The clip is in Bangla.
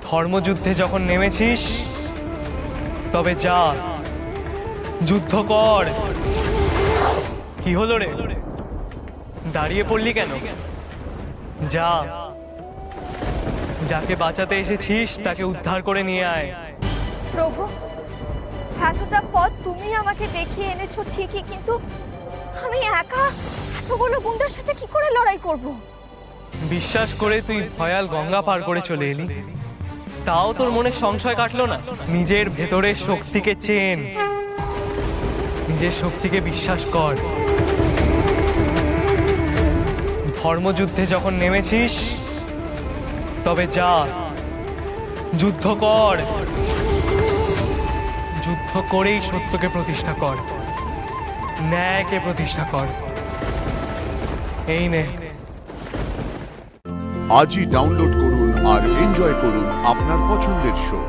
ধর্মযুদ্ধে যখন নেমেছিস তবে যা, যুদ্ধ কর। কি হলো রে, দাঁড়িয়ে পড়লি কেন? যা, যাকে বাঁচাতে এসেছিস তাকে উদ্ধার করে নিয়ে আয়। প্রভু, এতটা পথ তুমি আমাকে দেখিয়ে এনেছো ঠিকই, কিন্তু আমি একা এতগুলো গুন্ডার সাথে কি করে লড়াই করব? বিশ্বাস করে তুই ভয়াল গঙ্গা পার করে চলে এলি, তাও তোর মনে সংশয় কাটলো না? নিজের ভেতরের শক্তিকে চেন, নিজের শক্তিকে বিশ্বাস কর। ধর্মযুদ্ধে যখন নেমেছিস তবে যা, যুদ্ধ কর। যুদ্ধ করেই সত্যকে প্রতিষ্ঠা কর, ন্যায়কে প্রতিষ্ঠা কর। এই নে। আজই ডাউনলোড করুন আর এনজয় করুন আপনার পছন্দের শো।